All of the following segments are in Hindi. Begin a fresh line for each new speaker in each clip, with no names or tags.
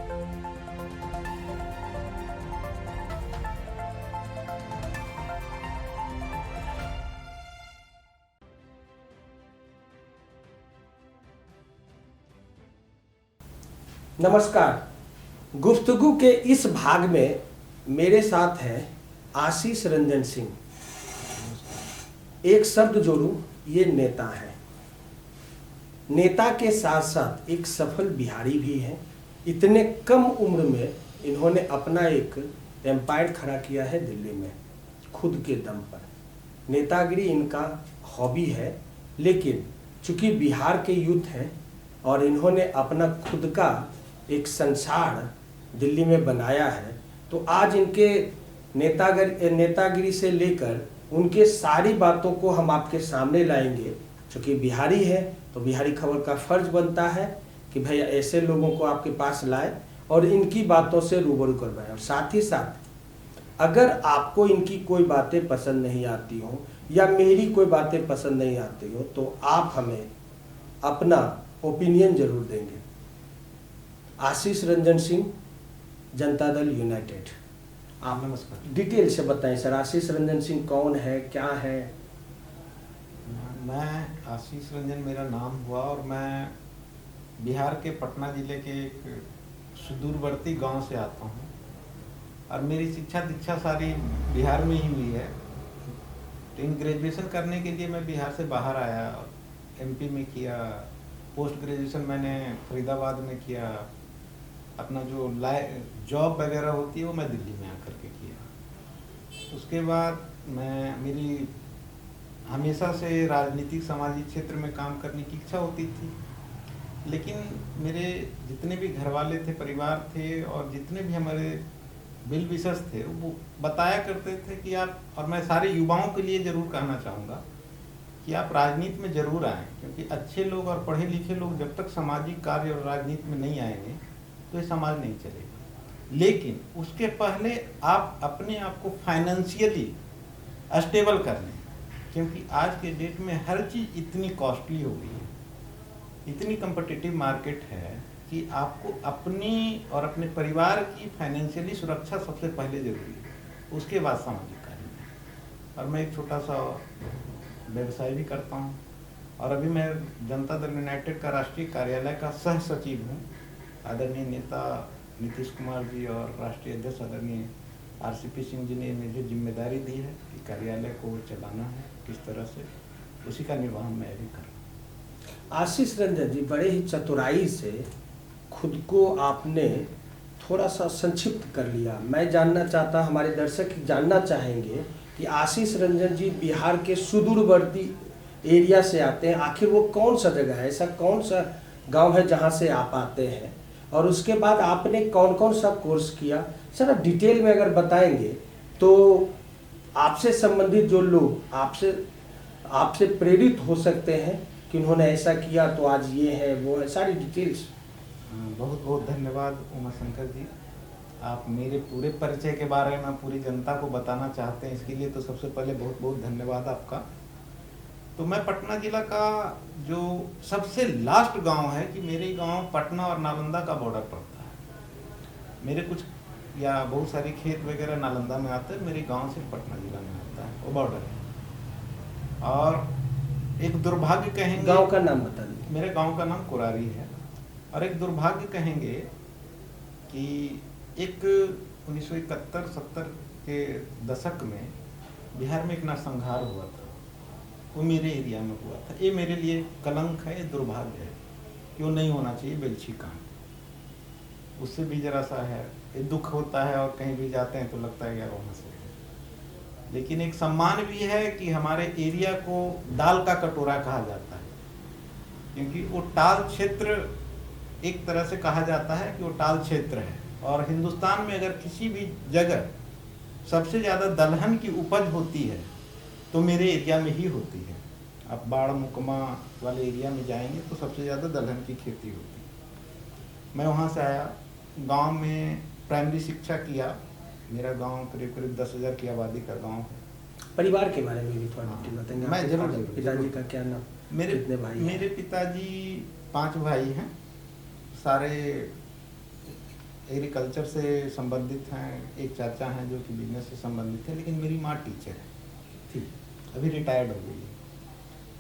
नमस्कार। गुफ्तगू के इस भाग में मेरे साथ हैं आशीष रंजन सिंह। एक शब्द जोड़ूं, ये नेता हैं। नेता के साथ साथ एक सफल बिहारी भी हैं। इतने कम उम्र में इन्होंने अपना एक एम्पायर खड़ा किया है दिल्ली में, खुद के दम पर। नेतागिरी इनका हॉबी है, लेकिन चूंकि बिहार के यूथ हैं और इन्होंने अपना खुद का एक संसार दिल्ली में बनाया है, तो आज इनके नेतागिरी से लेकर उनके सारी बातों को हम आपके सामने लाएंगे। चूँकि बिहारी है तो बिहारी खबर का फर्ज बनता है कि भाई ऐसे लोगों को आपके पास लाए और इनकी बातों से रूबरू करवाएं। और साथ ही साथ अगर आपको इनकी कोई बातें पसंद नहीं आती हो या मेरी कोई बातें पसंद नहीं आती हो, तो आप हमें अपना ओपिनियन जरूर देंगे। आशीष रंजन सिंह, जनता दल यूनाइटेड।
आप नमस्कार।
डिटेल से बताएं सर, आशीष रंजन सिंह कौन है, क्या है?
मैं आशीष रंजन मेरा नाम हुआ और मैं बिहार के पटना जिले के एक सुदूरवर्ती गांव से आता हूं और मेरी शिक्षा दीक्षा सारी बिहार में ही हुई है। लेकिन ग्रेजुएशन करने के लिए मैं बिहार से बाहर आया, एमपी में किया। पोस्ट ग्रेजुएशन मैंने फरीदाबाद में किया। अपना जो जॉब वगैरह होती है वो मैं दिल्ली में आकर के किया। उसके बाद मेरी हमेशा से राजनीतिक सामाजिक क्षेत्र में काम करने की इच्छा होती थी, लेकिन मेरे जितने भी घर वाले थे, परिवार थे और जितने भी हमारे वेल विशर्स थे, वो बताया करते थे कि आप, और मैं सारे युवाओं के लिए ज़रूर कहना चाहूँगा कि आप राजनीति में ज़रूर आएँ, क्योंकि अच्छे लोग और पढ़े लिखे लोग जब तक सामाजिक कार्य और राजनीति में नहीं आएंगे तो ये समाज नहीं चलेगा। लेकिन उसके पहले आप अपने आप को फाइनेंशियली स्टेबल कर लें, क्योंकि आज के डेट में हर चीज़ इतनी कॉस्टली हो गई है, इतनी कम्पिटिटिव मार्केट है कि आपको अपनी और अपने परिवार की फाइनेंशियली सुरक्षा सबसे पहले जरूरी है, उसके बाद सामाजिक कार्य में। और मैं एक छोटा सा व्यवसाय भी करता हूँ और अभी मैं जनता दल यूनाइटेड का राष्ट्रीय कार्यालय का सह सचिव हूँ। आदरणीय नेता नीतीश कुमार जी और राष्ट्रीय अध्यक्ष आदरणीय आरसीपी सिंह जी ने मुझे जिम्मेदारी दी है कि कार्यालय को चलाना है किस तरह से, उसी का निर्वहन मैं भी कर रहा हूँ।
आशीष रंजन जी, बड़े ही चतुराई से खुद को आपने थोड़ा सा संक्षिप्त कर लिया। मैं जानना चाहता, हमारे दर्शक जानना चाहेंगे कि आशीष रंजन जी बिहार के सुदूरवर्ती एरिया से आते हैं। आखिर वो कौन सा जगह है, ऐसा कौन सा गांव है जहां से आप आते हैं, और उसके बाद आपने कौन कौन सा कोर्स किया? सर आप डिटेल में अगर बताएंगे तो आपसे संबंधित जो लोग आपसे प्रेरित हो सकते हैं कि उन्होंने ऐसा किया तो आज ये है वो है, सारी डिटेल्स।
बहुत बहुत धन्यवाद उमा शंकर जी। आप मेरे पूरे परिचय के बारे में पूरी जनता को बताना चाहते हैं, इसके लिए तो सबसे पहले बहुत बहुत धन्यवाद आपका। तो मैं पटना जिला का जो सबसे लास्ट गांव है कि मेरे गांव पटना और नालंदा का बॉर्डर पड़ता है। मेरे कुछ या बहुत सारे खेत वगैरह नालंदा में आते हैं, मेरे गांव सिर्फ पटना जिला में आता है, वो बॉर्डर है। और एक दुर्भाग्य कहेंगे,
गांव का नाम बता दीजिए।
मेरे गांव का नाम कुरारी है। और एक दुर्भाग्य कहेंगे कि एक 1971-70 के दशक में बिहार में एक नरसंहार हुआ था, वो मेरे एरिया में हुआ था। ये मेरे लिए कलंक है, दुर्भाग्य है कि वो नहीं होना चाहिए, बेलछी कांड। उससे भी जरा सा है, ये दुख होता है और कहीं भी जाते हैं तो लगता है यार होना चाहिए। लेकिन एक सम्मान भी है कि हमारे एरिया को दाल का कटोरा कहा जाता है, क्योंकि वो टाल क्षेत्र एक तरह से कहा जाता है कि वो टाल क्षेत्र है। और हिंदुस्तान में अगर किसी भी जगह सबसे ज़्यादा दलहन की उपज होती है तो मेरे एरिया में ही होती है। आप बाढ़ मुकमा वाले एरिया में जाएंगे तो सबसे ज़्यादा दलहन की खेती होती है। मैं वहाँ से आया, गांव में प्राइमरी शिक्षा किया। मेरा गांव करीब करीब 10,000 की आबादी का गांव है।
परिवार के बारे में भी थोड़ा बताएंगे?
मैं जरूर।
पिताजी का क्या नाम?
मेरे
भाई?
मेरे पिताजी 5 भाई हैं, सारे एग्रीकल्चर से संबंधित हैं, एक चाचा हैं जो कि बिजनेस से संबंधित है, लेकिन मेरी माँ टीचर है,
ठीक।
अभी रिटायर्ड हो गई है।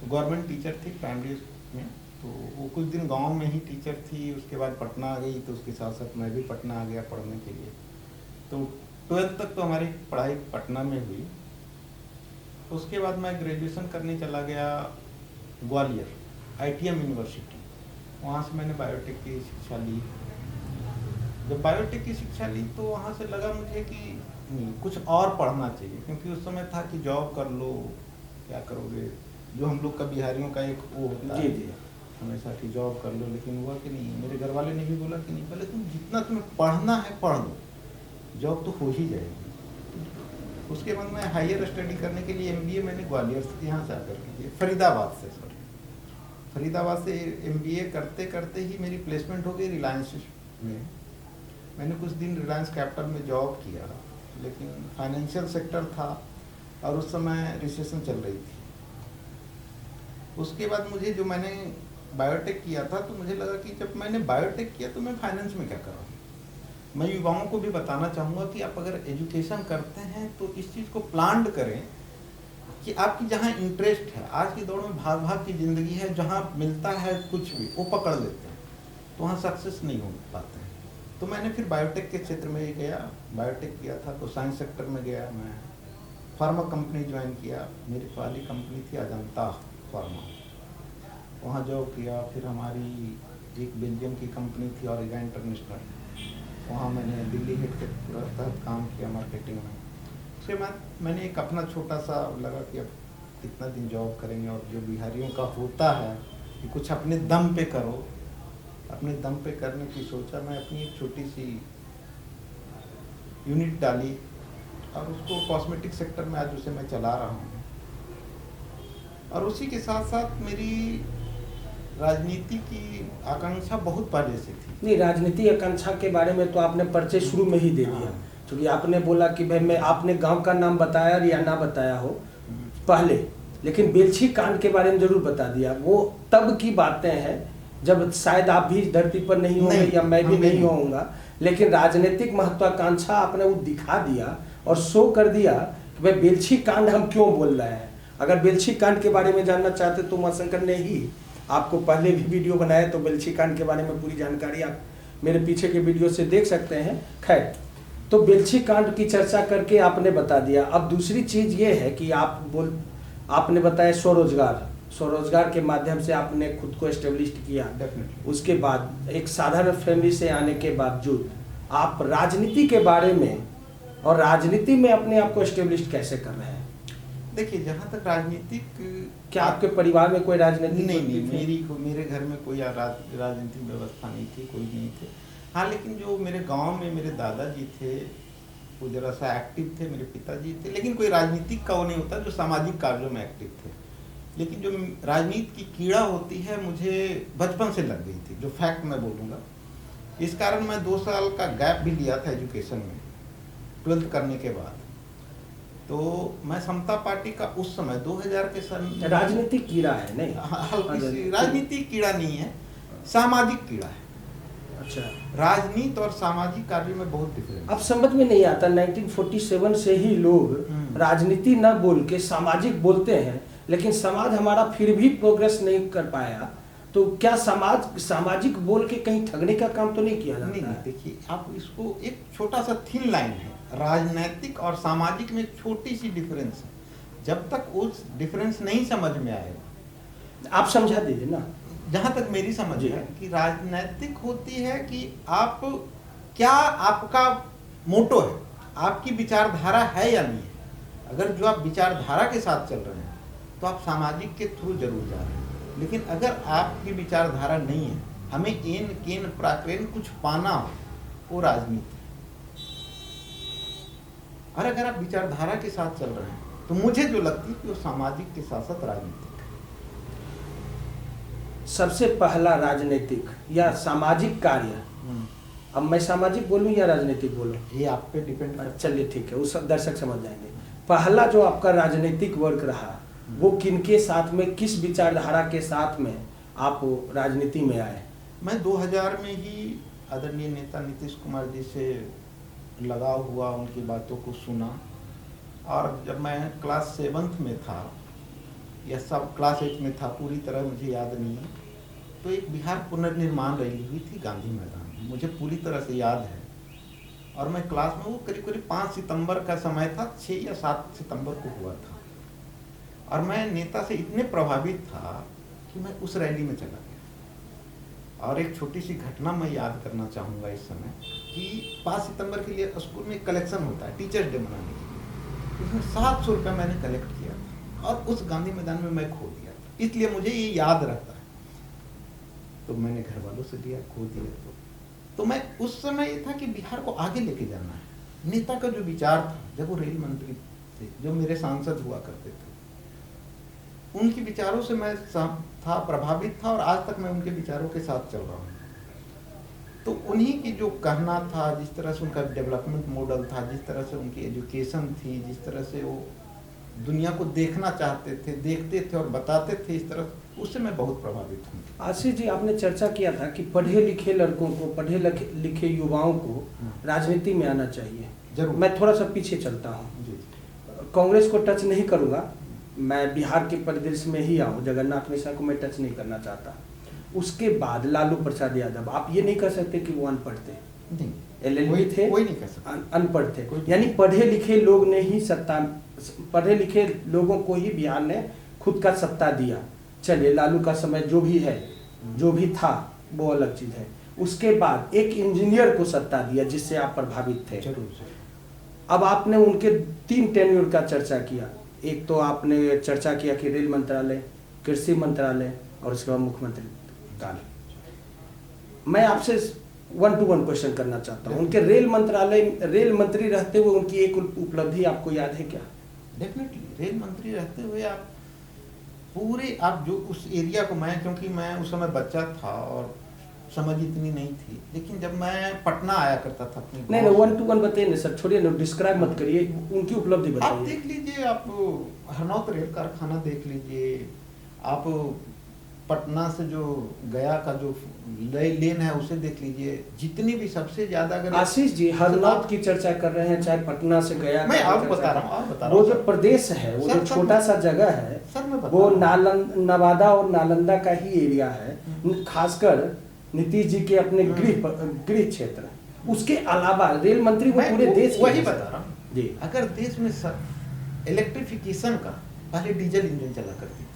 तो गवर्नमेंट टीचर थी प्राइमरी में, तो वो कुछ दिन गांव में ही टीचर थी, उसके बाद पटना आ गई, तो उसके साथ साथ मैं भी पटना आ गया पढ़ने के लिए। तो 12th तक तो हमारी पढ़ाई पटना में हुई। उसके बाद मैं ग्रेजुएशन करने चला गया ग्वालियर ITM यूनिवर्सिटी, वहाँ से मैंने बायोटेक की शिक्षा ली। जब बायोटेक की शिक्षा ली तो वहाँ से लगा मुझे कि नहीं, कुछ और पढ़ना चाहिए, क्योंकि उस समय था कि जॉब कर लो, क्या करोगे, जो हम लोग का बिहारियों का एक वो होता है हमेशा कि जॉब कर लो, लेकिन हुआ कि नहीं। मेरे घर वाले ने भी बोला कि नहीं, पहले तुम जितना तुम्हें पढ़ना है पढ़ लो, जॉब तो हो ही जाएगी। उसके बाद मैं हायर स्टडी करने के लिए MBA मैंने ग्वालियर से यहाँ से आकर के फरीदाबाद से MBA करते करते ही मेरी प्लेसमेंट हो गई रिलायंस में। मैंने कुछ दिन रिलायंस कैपिटल में जॉब किया, लेकिन फाइनेंशियल सेक्टर था और उस समय रिसेशन चल रही थी। उसके बाद मुझे जो मैंने बायोटेक किया था, तो मुझे लगा कि जब मैंने बायोटेक किया तो मैं फाइनेंस में क्या करूँ। मैं युवाओं को भी बताना चाहूँगा कि आप अगर एजुकेशन करते हैं तो इस चीज़ को प्लान करें कि आपकी जहाँ इंटरेस्ट है। आज की दौड़ में भाग भाग की ज़िंदगी है, जहाँ मिलता है कुछ भी वो पकड़ लेते हैं, तो वहाँ सक्सेस नहीं हो पाते हैं। तो मैंने फिर बायोटेक के क्षेत्र में ही गया, बायोटेक किया था तो साइंस सेक्टर में गया। मैं फार्मा कंपनी ज्वाइन किया, मेरी पहली कंपनी थी अजंता फार्मा, वहाँ जॉब किया। फिर हमारी एक बेल्जियम की कंपनी थी ऑरिगा इंटरनेशनल, वहाँ मैंने दिल्ली हेड के तहत काम किया मार्केटिंग में। उसके बाद मैंने एक अपना छोटा सा लगा कि अब कितना दिन जॉब करेंगे, और जो बिहारियों का होता है कि कुछ अपने दम पे करो, अपने दम पे करने की सोचा। मैं अपनी एक छोटी सी यूनिट डाली और उसको कॉस्मेटिक सेक्टर में आज उसे मैं चला रहा हूँ। और उसी के साथ साथ मेरी राजनीति की आकांक्षा बहुत पहले से थी।
नहीं, राजनीति आकांक्षा के बारे में तो आपने परिचय शुरू में ही दे दिया, क्योंकि आपने बोला कि भाई मैं, आपने गांव का नाम बताया या ना बताया हो पहले, लेकिन बेलछी कांड के बारे में जरूर बता दिया। वो तब की बातें हैं जब शायद आप भी इस धरती पर नहीं होंगे या मैं भी नहीं होऊंगा, लेकिन राजनीतिक महत्वाकांक्षा आपने वो दिखा दिया और शो कर दिया कि भाई बेलछी कांड हम क्यों बोल रहे हैं। अगर बेलछी कांड के बारे में जानना चाहते तो उमाशंकर ने ही आपको पहले भी वीडियो बनाया, तो बेलछी कांड के बारे में पूरी जानकारी आप मेरे पीछे के वीडियो से देख सकते हैं। खैर, तो बेलछी कांड की चर्चा करके आपने बता दिया। अब दूसरी चीज ये है कि आपने बताया स्वरोजगार के माध्यम से आपने खुद को एस्टेब्लिश किया। उसके बाद एक साधारण फैमिली से आने के बावजूद आप राजनीति के बारे में और राजनीति में अपने आप को एस्टेब्लिश कैसे कर रहे हैं?
देखिए, जहाँ तक राजनीतिक,
क्या आपके परिवार में कोई राजनीतिक?
नहीं, मेरे घर में कोई राजनीतिक व्यवस्था नहीं थी, कोई नहीं थे। हाँ, लेकिन जो मेरे गांव में मेरे दादाजी थे वो जरा सा एक्टिव थे, मेरे पिताजी थे, लेकिन कोई राजनीतिक का वो नहीं होता, जो सामाजिक कार्यों में एक्टिव थे। लेकिन जो राजनीति की कीड़ा होती है मुझे बचपन से लग गई थी, जो फैक्ट मैं बोलूँगा। इस कारण मैं 2 साल का गैप भी लिया था एजुकेशन में, 12th करने के बाद। तो मैं समता पार्टी का उस समय 2000 के सन,
राजनीतिक कीड़ा है नहीं,
हल्की सी राजनीतिक कीड़ा नहीं है, सामाजिक कीड़ा है।
अच्छा,
राजनीति और सामाजिक कार्य में बहुत डिफरेंस।
अब समझ में नहीं आता, 1947 से ही लोग राजनीति न बोल के सामाजिक बोलते हैं, लेकिन समाज हमारा फिर भी प्रोग्रेस नहीं कर पाया। तो क्या सामाजिक बोल के कहीं ठगने का काम तो नहीं किया जाता?
नहीं, देखिए, आप इसको एक छोटा सा थिन लाइन है, राजनैतिक और सामाजिक में एक छोटी सी डिफरेंस है। जब तक उस डिफरेंस नहीं समझ में आएगा,
आप समझा दीजिए ना।
जहाँ तक मेरी समझ है कि राजनैतिक होती है कि आप क्या, आपका मोटो है, आपकी विचारधारा है या नहीं है। अगर जो आप विचारधारा के साथ चल रहे हैं तो आप सामाजिक के थ्रू जरूर जा रहे हैं। लेकिन अगर आपकी विचारधारा नहीं है, हमें एन केन प्राक्रेन कुछ पाना हो, वो राजनीति है। और अगर आप विचारधारा के साथ चल रहे हैं तो मुझे जो लगती है कि वो सामाजिक के साथ साथ राजनीतिक है।
सबसे पहला राजनीतिक या सामाजिक कार्य, अब मैं सामाजिक बोलूं या राजनीतिक बोलूं,
ये आप पे डिपेंड करता है।
चलिए ठीक है, उस दर्शक समझ जाएंगे। पहला जो आपका राजनीतिक वर्क रहा वो किनके साथ में, किस विचारधारा के साथ में आप राजनीति में आए?
मैं 2000 में ही आदरणीय नेता नीतीश कुमार जी से लगाव हुआ, उनकी बातों को सुना। और जब मैं क्लास 7th में था या सब क्लास 8 में था, पूरी तरह मुझे याद नहीं है, तो एक बिहार पुनर्निर्माण रैली हुई थी गांधी मैदान में, मुझे पूरी तरह से याद है। और मैं क्लास में, वो करीब करीब 5 सितंबर का समय था, 6 या 7 सितंबर को हुआ था। और मैं नेता से इतने प्रभावित था कि मैं उस रैली में चला गया। और एक छोटी सी घटना मैं याद करना चाहूँगा इस समय कि 5 सितंबर के लिए स्कूल में एक कलेक्शन होता है टीचर्स डे मनाने के लिए, उसमें 700 रुपये मैंने कलेक्ट किया था और उस गांधी मैदान में मैं खो दिया था, इसलिए मुझे ये याद रहता है। तो मैंने घर वालों से लिया, खो दिया। तो मैं उस समय ये था कि बिहार को आगे लेके जाना है। नेता का जो विचार था, जब वो रेल मंत्री थे, जो मेरे सांसद हुआ करते थे, उनके विचारों से मैं था प्रभावित था और आज तक मैं उनके विचारों के साथ चल रहा हूँ। तो उन्हीं की जो कहना था, जिस तरह से उनका डेवलपमेंट मॉडल था, जिस तरह से उनकी एजुकेशन थी, जिस तरह से वो दुनिया को देखना चाहते थे, देखते थे और बताते थे, इस तरह उससे मैं बहुत प्रभावित हूँ।
आशीष जी, आपने चर्चा किया था कि पढ़े लिखे लड़कों को, पढ़े लिखे युवाओं को राजनीति में आना चाहिए।
जरूर।
मैं थोड़ा सा पीछे चलता हूँ,
जी।
कांग्रेस को टच नहीं करूँगा, मैं बिहार के परिदृश्य में ही आऊँ, जगन्नाथ मिश्रा को मैं टच नहीं करना चाहता। उसके बाद लालू प्रसाद यादव, आप ये नहीं कह सकते कि वो अनपढ़ थे,
नहीं,
LLB थे,
कोई नहीं कह सकता
अनपढ़ थे। यानी पढ़े लिखे लोग ने ही सत्ता, पढ़े लिखे लोगों को ही बिहार ने खुद का सत्ता दिया। चलिए, लालू का समय जो भी है, जो भी था, वो अलग चीज है। उसके बाद एक इंजीनियर को सत्ता दिया जिससे आप प्रभावित थे। अब आपने उनके 3 टेन्योर का चर्चा किया। एक तो आपने चर्चा किया कि रेल मंत्रालय, कृषि मंत्रालय और उसके बाद मुख्यमंत्री काल। मैं आपसे 1 to 1 क्वेश्चन करना चाहता हूँ। उनके रेल मंत्री रहते हुए उनकी एक उपलब्धि आपको याद है क्या?
डेफिनेटली, रेल मंत्री रहते हुए आप पूरे, आप जो उस एरिया को, मैं क्योंकि मैं उस समय बच्चा था और समझ इतनी नहीं थी, लेकिन जब मैं पटना आया करता था अपनी,
नहीं 1 to 1 बताइए ना सर, छोड़िए ना, डिस्क्राइब मत करिए, उनकी उपलब्धि
आप
बताइए।
देख लीजिए, आप हरनौत रेल कारखाना देख लीजिए, आप पटना से जो गया का जो लेन है उसे देख लीजिए, जितनी भी सबसे ज्यादा, अगर
आशीष जी हरनौत की चर्चा कर रहे हैं, चाहे पटना से गया,
मैं आपको बता रहा हूँ,
वो जो प्रदेश है, वो जो छोटा सा जगह है, वो नवादा और नालंदा का ही एरिया है, खासकर नीतीश जी के अपने गृह क्षेत्र। उसके अलावा रेल मंत्री वो पूरे देश,
वही बता रहा हूँ
जी।
अगर देश में इलेक्ट्रिफिकेशन का, पहले डीजल इंजन चला करती थी,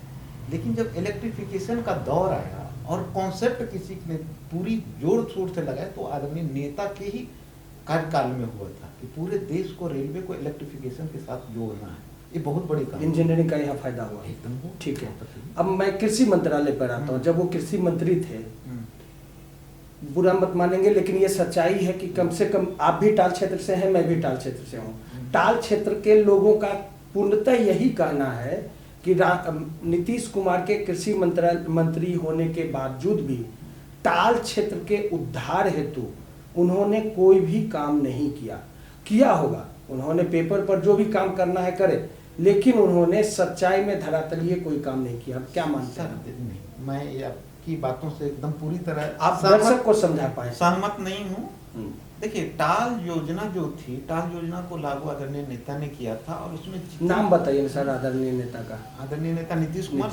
लेकिन जब इलेक्ट्रिफिकेशन का दौर आया और कॉन्सेप्ट किसी ने पूरी जोर शोर से लगाया, तो आदरणीय नेता के ही कार्यकाल में हुआ था कि पूरे देश को, रेलवे को इलेक्ट्रिफिकेशन के साथ जोड़ना है। ये बहुत बड़ी काम,
इंजीनियरिंग का यहाँ फायदा हुआ।
एकदम
ठीक है। अब मैं कृषि मंत्रालय पर आता हूँ। जब वो कृषि मंत्री थे, बुरा मत मानेंगे लेकिन ये सच्चाई है कि कम से कम आप भी टाल क्षेत्र से हैं, मैं भी टाल क्षेत्र से हूँ। टाल क्षेत्र के लोगों का पूर्णतः यही कहना है कि नीतीश कुमार के कृषि मंत्री होने के बावजूद भी टाल क्षेत्र के उद्धार हेतु उन्होंने कोई भी काम नहीं किया होगा। उन्होंने पेपर पर जो भी काम करना है करे, लेकिन उन्होंने सच्चाई में धरातलीय कोई काम नहीं किया। क्या मानते हैं?
मैं ये आपकी बातों से एकदम पूरी तरह,
आप दर्शक को समझा पाए,
सहमत नहीं हूँ। देखिए, टाल योजना जो थी, टाल योजना को लागू आदरणीय नेता ने किया था, और उसमें
नाम बताइए सर आदरणीय नेता का।
आदरणीय नेता नीतीश कुमार।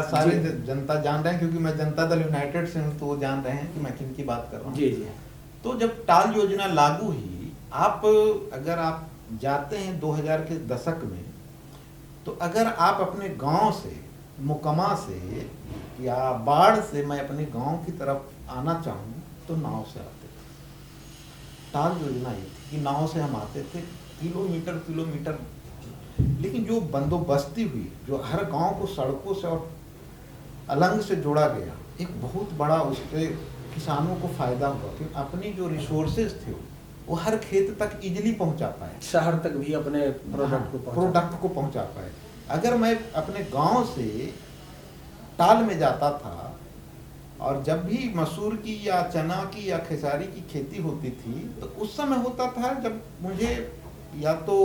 सारे जनता जान रहे हैं, क्योंकि मैं जनता दल यूनाइटेड से हूँ, तो वो जान रहे हैं कि मैं किन की बात कर रहा हूँ।
जी जी।
तो जब टाल योजना लागू हुई, आप अगर आप जाते हैं 2000 के दशक में, तो अगर आप अपने गांव से, मुकमा से या बाढ़ से मैं अपने गांव की तरफ आना चाहूँ तो नाव से आते थे। टाल योजना ये थी कि नाव से हम आते थे, किलोमीटर। लेकिन जो बंदोबस्ती हुई, जो हर गांव को सड़कों से और अलंग से जोड़ा गया, एक बहुत बड़ा उससे किसानों को फायदा हुआ कि अपनी जो रिसोर्सेज थे वो हर खेत तक इजीली पहुंचा पाए,
शहर तक भी अपने प्रोडक्ट
को पहुंचा पाए। अगर मैं अपने गांव से टाल में जाता था, और जब भी मसूर की या चना की या खेसारी की खेती होती थी, तो उस समय होता था जब मुझे, या तो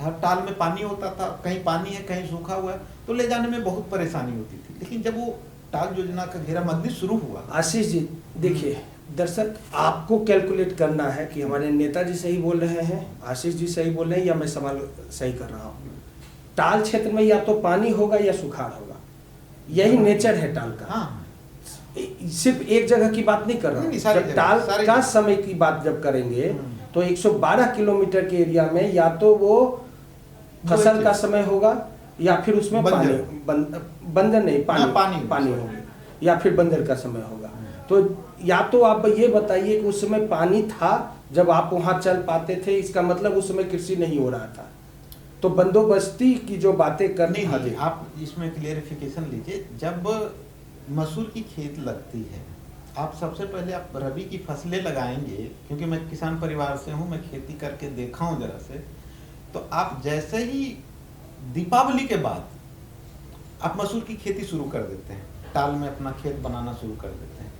हर टाल में पानी होता था, कहीं पानी है कहीं सूखा हुआ है, तो ले जाने में बहुत परेशानी होती थी। लेकिन जब वो टाल योजना का घेराबंदी शुरू हुआ।
आशीष जी देखिए, दर्शक, आपको कैलकुलेट करना है कि हमारे नेताजी सही बोल रहे हैं, आशीष जी सही बोल रहे हैं, या मैं सवाल सही कर रहा हूँ। टाल क्षेत्र में या तो पानी होगा या सुखाड़ होगा, यही नेचर है टाल का।
हाँ,
सिर्फ एक जगह की बात नहीं कर रहा हूँ। जब टाल का समय की बात जब करेंगे तो 112 किलोमीटर के एरिया में या तो वो फसल का समय होगा या फिर उसमें पानी बंदर नहीं, पानी होगा, या फिर बंदर का समय होगा। तो या तो आप ये बताइए कि उस समय पानी था जब आप वहां चल पाते थे, इसका मतलब उस समय कृषि नहीं हो रहा था। तो बंदोबस्ती की जो बातें करनी है,
आप इसमें क्लियरिफिकेशन लीजिए। जब मसूर की खेत लगती है, आप सबसे पहले आप रबी की फसलें लगाएंगे, क्योंकि मैं किसान परिवार से हूँ, मैं खेती करके देखा हूँ जरा से। तो आप जैसे ही दीपावली के बाद आप मसूर की खेती शुरू कर देते हैं, टाल में अपना खेत बनाना शुरू कर देते हैं,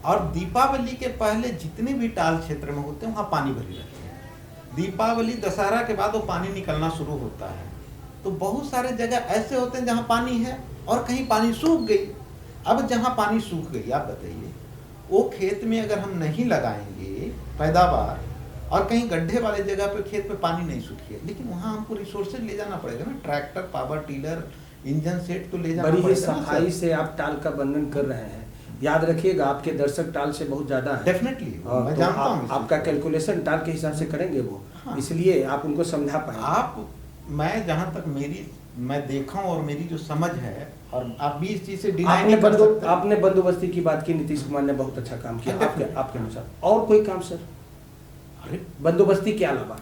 और दीपावली के पहले जितने भी टाल क्षेत्र में होते हैं वहाँ पानी भरी रहती है। दीपावली दशहरा के बाद वो पानी निकलना शुरू होता है। तो बहुत सारे जगह ऐसे होते हैं जहाँ पानी है और कहीं पानी सूख गई। अब जहाँ पानी सूख गई, आप बताइए, वो खेत में अगर हम नहीं लगाएंगे पैदावार, और कहीं गड्ढे वाले जगह पे खेत पे पानी नहीं सूखी है, लेकिन वहाँ हमको रिसोर्सेज ले जाना पड़ेगा ना, tractor, power tiller, engine set तो ले जाना पड़ेगा।
बड़ी ही सफाई से आप टाल का वर्णन कर रहे हैं। याद रखिएगा, आपके दर्शक टाल से बहुत ज्यादा है।
डेफिनेटली, मैं जानता हूँ।
आपका कैलकुलेशन टाल के हिसाब से करेंगे वो,
हाँ।
इसलिए आप उनको समझा पाएंगे।
मैं जहाँ तक मैं देखा हूँ और मेरी जो समझ है, और आप भी इस चीज से डिनाई नहीं कर सकते।
आपने बंदोबस्ती की बात की, नीतीश कुमार ने बहुत अच्छा काम किया आपके अनुसार। और कोई काम सर,
अरे
बंदोबस्ती के अलावा?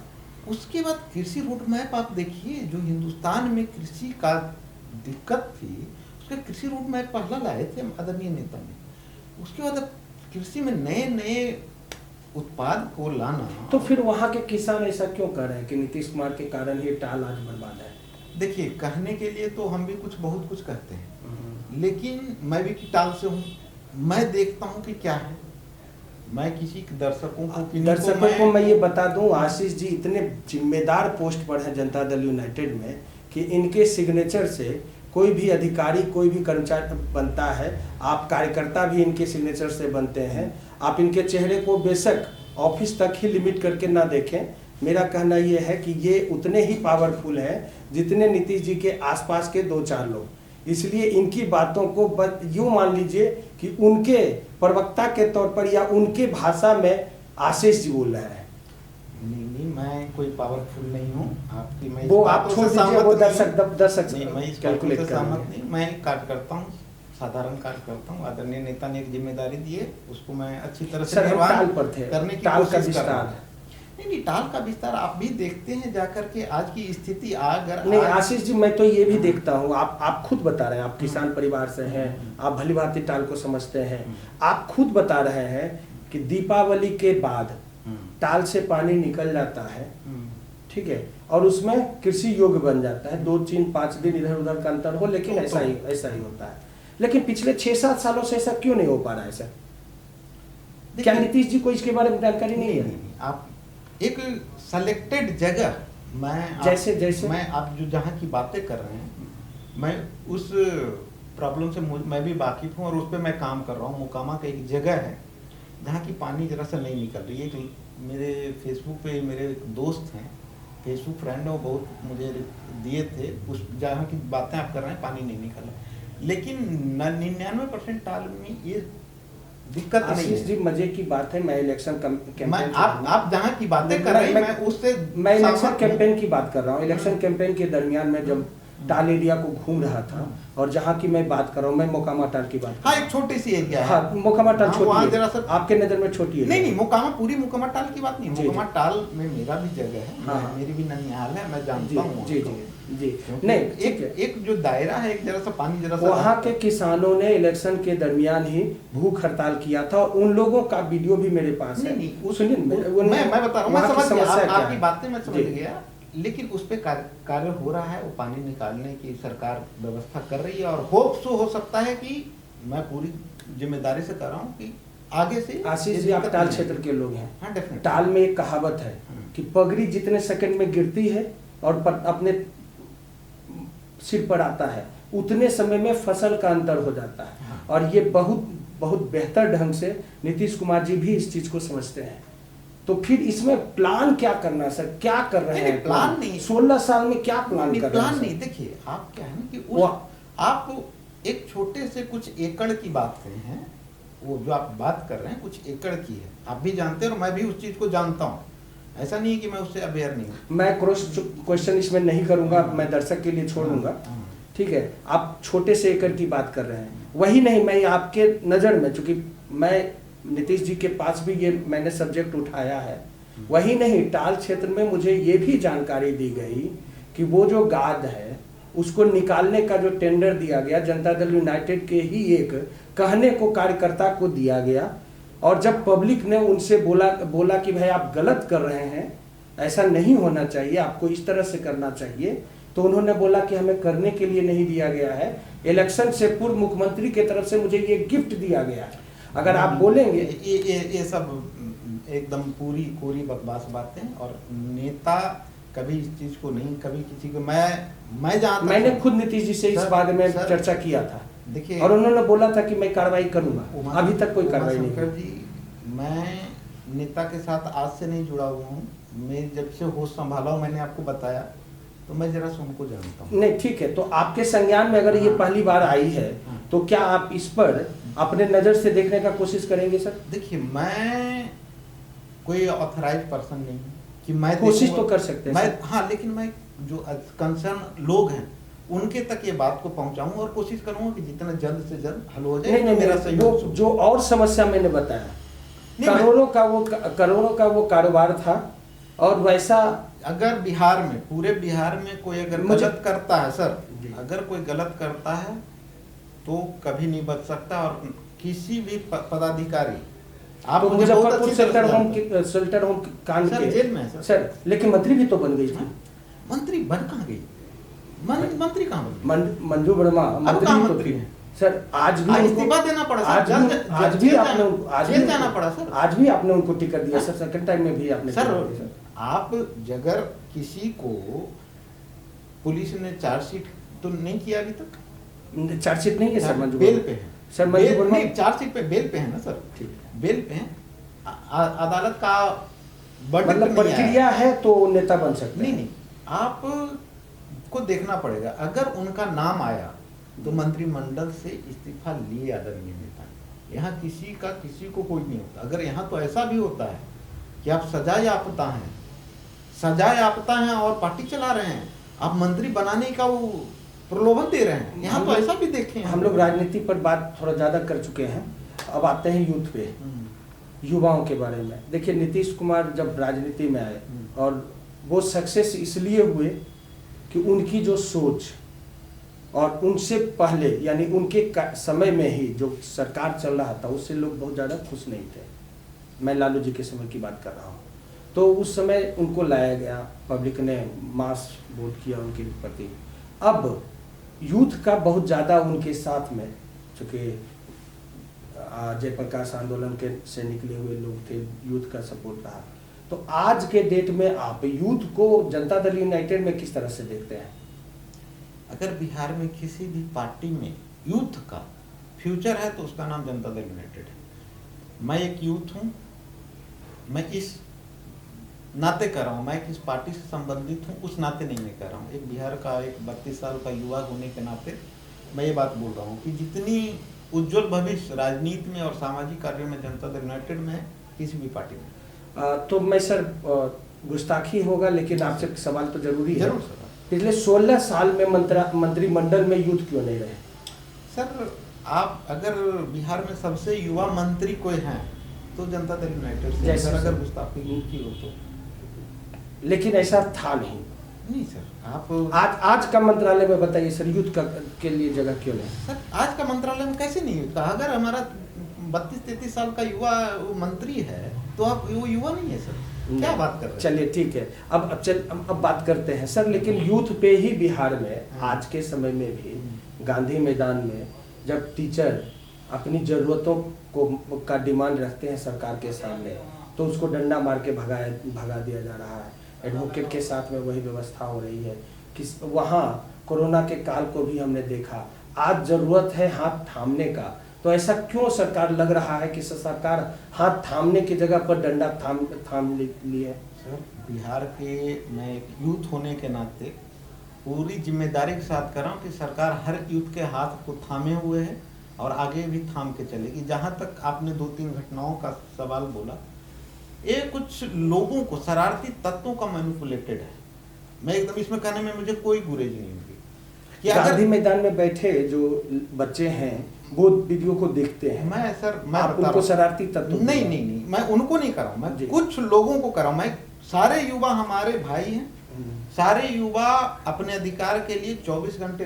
उसके बाद कृषि रोड मैप आप देखिए, जो हिंदुस्तान में कृषि का दिक्कत थी, उसका कृषि रोड मैप पहला लाए थे आदरणीय नेता ने। उसके बाद कृषि में नए नए उत्पाद को लाना।
तो फिर वहाँ के किसान ऐसा क्यों कर रहे हैं कि नीतीश कुमार के कारण ये टाल आज बर्बाद है?
देखिए, कहने के लिए तो हम भी बहुत कुछ कहते हैं, लेकिन मैं भी टाल से हूँ, मैं देखता हूँ कि क्या है। मैं किसी दर्शकों
को मैं ये बता दूं, आशीष जी इतने जिम्मेदार पोस्ट पर हैं जनता दल यूनाइटेड में कि इनके सिग्नेचर से कोई भी अधिकारी, कोई भी कर्मचारी बनता है, आप कार्यकर्ता भी इनके सिग्नेचर से बनते हैं। आप इनके चेहरे को बेशक ऑफिस तक ही लिमिट करके ना देखें। मेरा कहना ये है कि ये उतने ही पावरफुल हैं जितने नीतीश जी के आसपास के 2-4 लोग। इसलिए इनकी बातों को यूँ मान लीजिए कि उनके प्रवक्ता के तौर पर या उनके भाषा में आशीष जी बोल रहे हैं।
नहीं, मैं कोई पावरफुल नहीं हूँ। आपकी मैं
वो आप छोड़ दीजिए, वो दर्शक
कैलकुलेट सहमत नहीं। मैं कार्य करता हूँ, साधारण कार्य करता हूँ। आदरणीय नेता ने एक जिम्मेदारी दी है, उसको मैं अच्छी तरह से निर्वहन करने की कोशिश कर रहा हूँ। नहीं, टाल का विस्तार आप भी देखते हैं जाकर के, आज की स्थिति अगर
नहीं। आशीष जी, मैं तो ये भी देखता हूँ, आप खुद बता रहे हैं, आप किसान परिवार से हैं, आप भली भांति टाल को समझते हैं। आप खुद बता रहे हैं कि दीपावली के बाद टाल से पानी निकल जाता है, ठीक है, और उसमें कृषि योग्य बन जाता है। 2, 3, 5 दिन इधर उधर का अंतर हो, लेकिन ऐसा ही होता है। लेकिन पिछले 6-7 सालों से ऐसा क्यों नहीं हो पा रहा है सर? क्या नीतीश जी को इसके बारे में जानकारी नहीं है?
आप एक सेलेक्टेड जगह,
जैसे
मैं आप जो जहाँ की बातें कर रहे हैं, मैं उस प्रॉब्लम से मैं भी वाकिफ हूँ और उस पर मैं काम कर रहा हूँ। मोकामा का एक जगह है जहाँ की पानी जरा सा नहीं निकल रही है। मेरे फेसबुक पे मेरे दोस्त हैं, फेसबुक फ्रेंड है, वो बहुत मुझे दिए थे, उस जहाँ की बातें आप कर रहे हैं, पानी नहीं निकल रहा। लेकिन 99% टाल में ये दिक्कत नहीं है।
जी, मजे की बात है, मैं इलेक्शन कैंपेन,
आप जहाँ की बातें कर रहे हैं, मैं
इलेक्शन कैंपेन की बात कर रहा हूँ। इलेक्शन कैंपेन के दरमियान में जब टाल एरिया को घूम रहा था, और जहाँ की मैं बात कर रहा हूँ, मैं मोकामा टाल की बात कर रहा हूँ।
एक छोटी सी एरिया है।
हाँ, मोकामा टाल छोटी है, आपके नजर में छोटी है।
नहीं, मोकामा, पूरी मोकामा टाल की बात नहीं। मोकामा टाल में मेरा भी जगह है, मेरी भी ननिहाल है, मैं जानता हूँ।
जी नहीं,
एक जो दायरा है, एक जरा सा पानी जरा सा,
वहाँ के किसानों ने इलेक्शन के दरमियान ही भूख हड़ताल किया था, और उन लोगों का वीडियो भी मेरे पास है।
सुनिए, मैं बता रहा हूँ, मैं समझ गया आपकी बातें, मैं समझ गया। लेकिन उस पे कार्य हो रहा है, वो पानी निकालने की सरकार व्यवस्था कर रही है, और हो सकता है कि मैं पूरी जिम्मेदारी से कर रहा हूँ कि आगे से।
आशीष जी, आप टाल क्षेत्र के लोग हैं।
हाँ, डेफिनेटली।
टाल में एक कहावत है कि पगड़ी जितने सेकंड में गिरती है और अपने सिर पर आता है, उतने समय में फसल का अंतर हो जाता है। और ये बहुत बहुत बेहतर ढंग से नीतीश कुमार जी भी इस चीज को समझते हैं। तो फिर इसमें प्लान क्या करना है सर, क्या कर रहे हैं?
प्लान नहीं,
16 साल में क्या प्लान कर रहे हैं?
प्लान नहीं, देखिए आप क्या है ना कि आप एक छोटे से कुछ एकड़ की बात कर रहे हैं, वो जो आप बात कर रहे हैं कुछ एकड़ की है, आप भी जानते हैं और मैं भी उस चीज को जानता हूँ, ऐसा नहीं है कि मैं उससे अवेयर नहीं हूँ।
मैं क्रॉस क्वेश्चन इसमें नहीं करूंगा, मैं दर्शक के लिए छोड़ दूंगा, ठीक है। आप छोटे से एकड़ की बात कर रहे हैं, वही नहीं, मैं आपके नज़र में, चूंकि मैं नीतीश जी के पास भी ये मैंने सब्जेक्ट उठाया है, वही नहीं, टाल क्षेत्र में मुझे ये भी जानकारी दी गई कि वो जो गाद है उसको निकालने का जो टेंडर दिया गया जनता दल यूनाइटेड के ही एक कहने को कार्यकर्ता को दिया गया, और जब पब्लिक ने उनसे बोला कि भाई आप गलत कर रहे हैं, ऐसा नहीं होना चाहिए, आपको इस तरह से करना चाहिए, तो उन्होंने बोला कि हमें करने के लिए नहीं दिया गया है, इलेक्शन से पूर्व मुख्यमंत्री की तरफ से मुझे ये गिफ्ट दिया गया है। अगर आप बोलेंगे
ये सब एकदम पूरी कोरी बकवास बातें, और नेता कभी इस चीज को नहीं, कभी किसी को, मैंने
खुद नीतीश जी से इस बारे में चर्चा किया था,
देखिए,
और उन्होंने बोला था कि मैं कार्रवाई करूंगा, अभी तक कोई कार्रवाई नहीं
शंकर जी, मैं नेता के साथ आज से नहीं जुड़ा हुआ हूँ, मैं जब से होश संभाला हूँ, मैंने आपको बताया, तो मैं जरा से उनको जानता हूँ।
नहीं ठीक है, तो आपके संज्ञान में अगर ये पहली बार आई है, तो क्या आप इस पर अपने नजर से देखने का कोशिश करेंगे सर?
देखिए, मैं कोई ऑथराइज पर्सन नहीं हूँ कि मैं
कोशिश तो कर सकते हैं
मैं, हाँ, लेकिन मैं जो कंसर्न लोग हैं उनके तक ये बात को पहुंचाऊं और कोशिश करूंगा कि जितना जल्द से जल्द हल हो जाए।
नहीं,
मेरा सहयोग
जो और समस्या मैंने बताया, करोड़ों का वो कारोबार था, और वैसा
अगर बिहार में, पूरे बिहार में कोई अगर गलत करता है सर, अगर कोई गलत करता है तो कभी नहीं बच सकता, और किसी भी पदाधिकारी, आप मुझे बहुत अच्छी
शेल्टर होम कांड के
जेल में
सर, लेकिन मंत्री भी तो बन गई थी।
मंत्री बन कहाँ गई? मंत्री कहाँ बन?
मंजू वर्मा मंत्री तो थी सर, आज भी
इस्तीफा देना पड़ा,
आज भी आपने उनको टिकट दिया सर, सेकंड टाइम में भी आपने
सर। आप अगर किसी को पुलिस ने चार्जशीट तो नहीं किया अभी तक,
चार्जशीट नहीं है सर, मंजू
बेल पे है
सर, मंजू वर्मा
चार्जशीट पे, बेल पे है ना सर, बेल पे है, अदालत का
मतलब प्रक्रिया है तो नेता बन सकते
नहीं, आप को देखना पड़ेगा, अगर उनका नाम आया तो मंत्रिमंडल से इस्तीफा लिए आदरणीय नेता, यहाँ किसी का किसी को कोई नहीं होता। अगर यहाँ तो ऐसा भी होता है कि आप सजायाफ्ता हैं और पार्टी चला रहे हैं, आप मंत्री बनाने का वो प्रलोभन दे रहे हैं, यहाँ तो ऐसा भी देखे हैं।
हम लोग राजनीति पर बात थोड़ा ज्यादा कर चुके हैं, अब आते हैं यूथ पे, युवाओं के बारे में। देखिए, नीतीश कुमार जब राजनीति में आए, और वो सक्सेस इसलिए हुए कि उनकी जो सोच, और उनसे पहले यानी उनके समय में ही जो सरकार चल रहा था उससे लोग बहुत ज़्यादा खुश नहीं थे। मैं लालू जी के समय की बात कर रहा हूँ। तो उस समय उनको लाया गया, पब्लिक ने मास वोट किया उनके प्रति। अब यूथ का बहुत ज़्यादा उनके साथ में, चूँकि जयप्रकाश आंदोलन के से निकले हुए लोग थे, यूथ का सपोर्ट रहा। तो आज के डेट में आप यूथ को जनता दल यूनाइटेड में किस तरह से देखते हैं?
अगर बिहार में किसी भी पार्टी में यूथ का फ्यूचर है तो उसका नाम जनता दल यूनाइटेड है। मैं एक यूथ हूँ, मैं इस नाते कर रहा हूँ, मैं किस पार्टी से संबंधित हूँ उस नाते नहीं मैं कह रहा हूँ। एक बिहार का एक 32 साल का युवा होने के नाते मैं ये बात बोल रहा हूँ कि जितनी उज्जवल भविष्य राजनीति में और सामाजिक कार्यों में जनता दल यूनाइटेड में है, किसी भी पार्टी में।
तो मैं सर गुस्ताखी होगा, लेकिन आपसे सवाल तो जरूरी है।
जरूर सर।
पिछले 16 साल में मंत्रिमंडल में यूथ क्यों नहीं रहे?
सर, आप अगर बिहार में सबसे युवा मंत्री कोई हैं तो जनता दल यूनाइटेड से,
जैसे
अगर गुस्ताखी की हो तो।
लेकिन ऐसा था नहीं
सर। आप
आज का मंत्रालय में बताइए सर, यूथ के लिए जगह क्यों नहीं?
सर, आज का मंत्रालय में कैसे नहीं होता? अगर हमारा 32-33 साल का युवा मंत्री है तो आप वो युवा नहीं है सर, क्या बात कर रहे हैं?
चलिए ठीक है, अब बात करते हैं सर। लेकिन यूथ पे ही बिहार में आज के समय में भी गांधी मैदान में जब टीचर अपनी ज़रूरतों का डिमांड रखते हैं सरकार के सामने, तो उसको डंडा मार के भगा दिया जा रहा है। एडवोकेट के साथ में वही व्यवस्था हो रही है कि वहाँ कोरोना के काल को भी हमने देखा। आज ज़रूरत है हाथ थामने का, तो ऐसा क्यों सरकार लग रहा है कि सरकार हाथ थामने की जगह पर डंडा थाम ली है?
सर, बिहार के मैं एक यूथ होने के नाते पूरी जिम्मेदारी के साथ कर रहा हूँ कि सरकार हर यूथ के हाथ को थामे हुए है और आगे भी थाम के चलेगी। जहाँ तक आपने 2-3 घटनाओं का सवाल बोला, ये कुछ लोगों को, शरारती तत्वों का मैनिपुलेटेड है। मैं एकदम इसमें कहने में मुझे कोई गुरेज नहीं होगी कि
गांधी मैदान में बैठे जो बच्चे हैं वो वीडियो को देखते हैं।
मैं
आप उनको शरारती तत्व
नहीं, मैं उनको नहीं कर रहा हूँ, मैं कुछ लोगों को कर रहा हूँ। मैं सारे युवा हमारे भाई हैं, सारे युवा अपने अधिकार के लिए 24 घंटे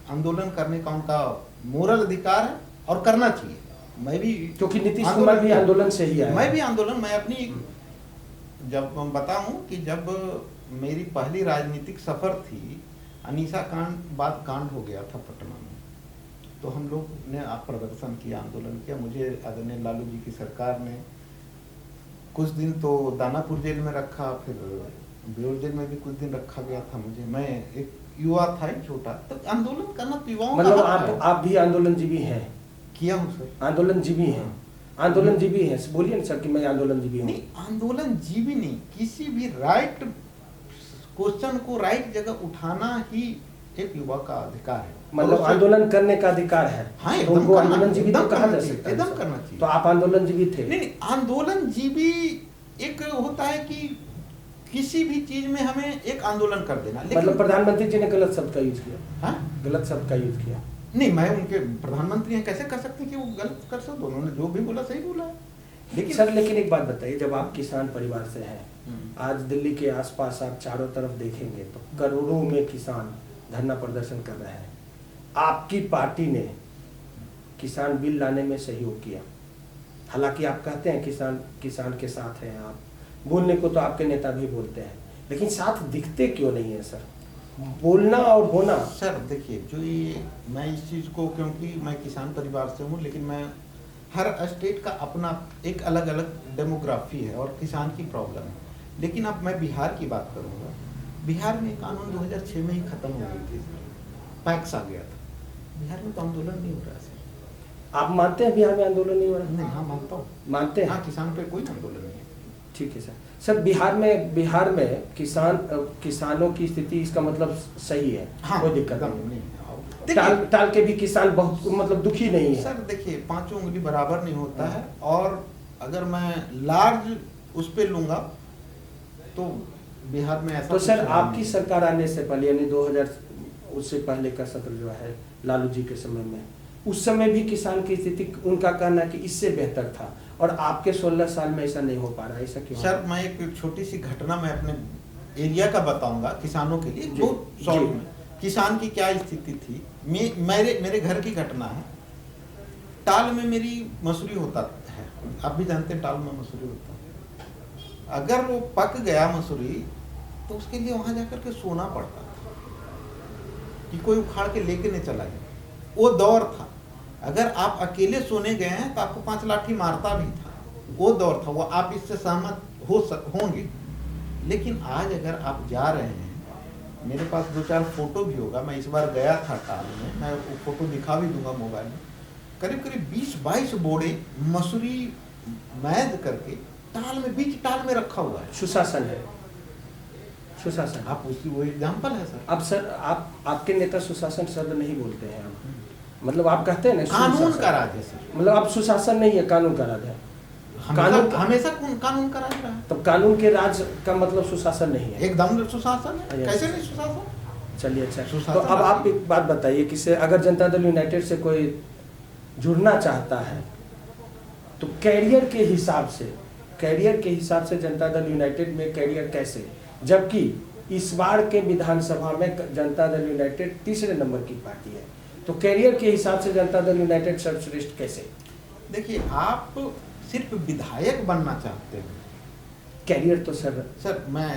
आंदोलन करने का उनका मोरल अधिकार है और करना चाहिए। मैं भी,
क्योंकि नीतीश कुमार भी आंदोलन से ही आया।
मैं भी आंदोलन, मैं अपनी, जब मैं बताऊं कि जब मेरी पहली राजनीतिक सफर थी, अनीसा कांड कांड हो गया था पटना में, तो हम लोग ने प्रदर्शन किया, आंदोलन किया। मुझे आदरणीय लालू जी की सरकार ने कुछ दिन तो दानापुर जेल में रखा, फिर बेउर जेल में भी कुछ दिन रखा गया था मुझे। मैं एक युवा था, एक छोटा, तो आंदोलन करना तो युवाओं का
मतलब
हक है।
आप भी आंदोलनजीवी हैं?
किया हूँ सर।
आंदोलनजीवी हैं? आंदोलनजीवी हैं, बोलिए ना सर कि मैं आंदोलनजीवी हूँ।
नहीं, आंदोलनजीवी नहीं, किसी भी राइट क्वेश्चन को राइट जगह उठाना ही एक युवा का अधिकार है।
मतलब आंदोलन करने का अधिकार है।
हाँ,
तो उनको आंदोलनजीवी तो कहा जा
सकता
सकता
है,
है।
एकदम करना चाहिए।
तो आप आंदोलनजीवी थे?
नहीं, आंदोलनजीवी एक होता है कि किसी भी चीज में हमें एक आंदोलन कर देना।
मतलब प्रधानमंत्री जी ने गलत शब्द का यूज किया?
हाँ,
गलत शब्द का यूज किया?
नहीं, मैं उनके प्रधानमंत्री हैं, कैसे कर सकते हैं कि वो गलत कर सकते? उन्होंने जो भी बोला सही बोला है।
लेकिन एक बात बताइए, जब आप किसान परिवार से हैं, आज दिल्ली के आसपास आप चारों तरफ देखेंगे तो करोड़ों में किसान धरना प्रदर्शन कर रहे हैं। आपकी पार्टी ने किसान बिल लाने में सहयोग किया, हालांकि आप कहते हैं किसान के साथ हैं, आप बोलने को तो आपके नेता भी बोलते हैं, लेकिन साथ दिखते क्यों नहीं है सर? बोलना और होना।
सर देखिए, जो ये मैं इस चीज़ को, क्योंकि मैं किसान परिवार से हूँ, लेकिन मैं हर स्टेट का अपना एक अलग अलग डेमोग्राफी है और किसान की प्रॉब्लम है। लेकिन अब मैं बिहार की बात करूँगा। बिहार में कानून 2006 में ही खत्म हो गई थी, पैक्स आ गया था। बिहार में तो आंदोलन नहीं हो रहा है।
आप मानते हैं बिहार में आंदोलन नहीं हो रहा?
नहीं, हाँ मानता हूँ।
मानते हैं?
हाँ, किसान पे कोई आंदोलन नहीं है।
ठीक है सर। सर बिहार में किसानों की स्थिति, इसका मतलब सही है?
हाँ,
कोई दिक्कत
नहीं।
टाल के भी किसान बहुत मतलब दुखी नहीं है?
सर देखिए, 5 उंगली बराबर नहीं होता है, और अगर मैं लार्ज उस पे लूंगा तो बिहार में ऐसा।
तो सर आपकी सरकार आने से पहले, यानी 2000 उससे पहले का सत्र जो है लालू जी के समय में, उस समय भी किसान की स्थिति, उनका कहना कि इससे बेहतर था, और आपके 16 साल में ऐसा नहीं हो पा रहा, ऐसा क्यों?
सर मैं एक छोटी सी घटना मैं अपने एरिया का बताऊंगा किसानों के लिए, बहुत शॉर्ट में। किसान की क्या स्थिति थी, मेरे घर की घटना है। टाल में मेरी मसूरी होता है, आप भी जानते हैं टाल में मसूरी होता है। अगर वो पक गया मसूरी, तो उसके लिए वहां जाकर के सोना पड़ता था कि कोई उखाड़ के लेके नहीं चला गया। वो दौर था, अगर आप अकेले सोने गए हैं तो आपको 5 लाठी मारता भी था। वो दौर था, वो आप इससे सहमत होंगे। लेकिन आज अगर आप जा रहे हैं, मेरे पास 2-4 फोटो भी होगा, मैं इस बार गया था टाल में, मैं वो फोटो दिखा भी दूंगा मोबाइल में। करीब 20-22 बोरे मसूरी मैद करके टाल में, बीच टाल में रखा हुआ है।
सुशासन है, सुशासन।
आप उसी वो एग्जाम्पल है सर।
अब सर आपके नेता सुशासन शब्द नहीं बोलते हैं आप, मतलब आप कहते हैं ना
कानून का राज है सर।
मतलब अब सुशासन नहीं है, कानून का राज है।
हमेशा कानून का राज रहा है।
तो कानून के राज का मतलब सुशासन नहीं है?
एकदम सुशासन है, कैसे नहीं सुशासन?
चलिए अच्छा। तो अब आप एक बात बताइए कि से अगर जनता दल यूनाइटेड से कोई जुड़ना चाहता है तो कैरियर के हिसाब से जनता दल यूनाइटेड में कैरियर कैसे, जबकि इस बार के विधानसभा में जनता दल यूनाइटेड 3रे नंबर की पार्टी है, तो कैरियर के हिसाब से जनता दल यूनाइटेड सर्वश्रेष्ठ कैसे?
देखिए, आप सिर्फ विधायक बनना चाहते हैं,
कैरियर तो सर
मैं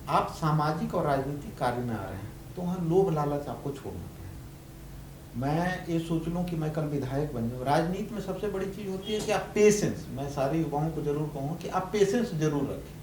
आप सामाजिक और राजनीतिक कार्य में आ रहे हैं तो वहाँ लोभ लालच आपको छोड़ना पड़ेगा। मैं ये सोच लूँ कि मैं कल विधायक बन जाऊँ। राजनीति में सबसे बड़ी चीज़ होती है कि आप पेशेंस, मैं सारे युवाओं को जरूर कहूँगा कि आप पेशेंस जरूर रखें।